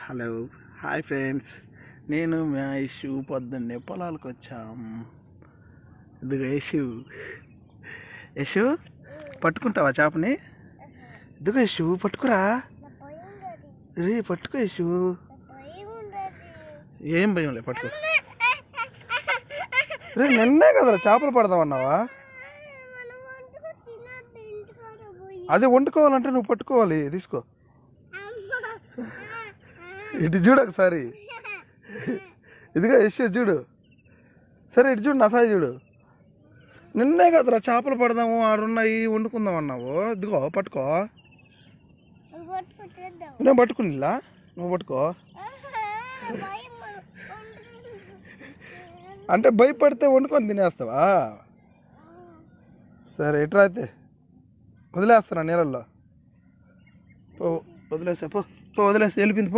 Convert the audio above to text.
Hello hi friends, నేను మా యశు పొద్దున్నే పొలాలకు వచ్చాం. ఇదిగో యశు. యశు పట్టుకుంటావా చేపని? ఇదిగో యశు పట్టుకురా. రే పట్టుకో యశు. ఏం భయం లేదు, పట్టుకో. రే నిన్నే కదరా చేపలు పడదామన్నావా? అది వండుకోవాలంటే నువ్వు పట్టుకోవాలి. తీసుకో. ఇటు చూడు ఒకసారి. ఇదిగో యశు చూడు. సరే ఇటు చూడు, నా సాయి చూడు. నిన్నే కదరా చేపలు పడదాము, ఆడున్నాయి వండుకుందాం అన్నావు. ఇదిగో పట్టుకో. నేను పట్టుకునిలా, నువ్వు పట్టుకో. అంటే భయపడితే వండుకొని తినేస్తావా? సరే ఎట్రా అయితే వదిలేస్తున్నా నీళ్ళల్లో. వదిలేసా, పో వదిలేసి వెళ్ళిపోయింది. పో.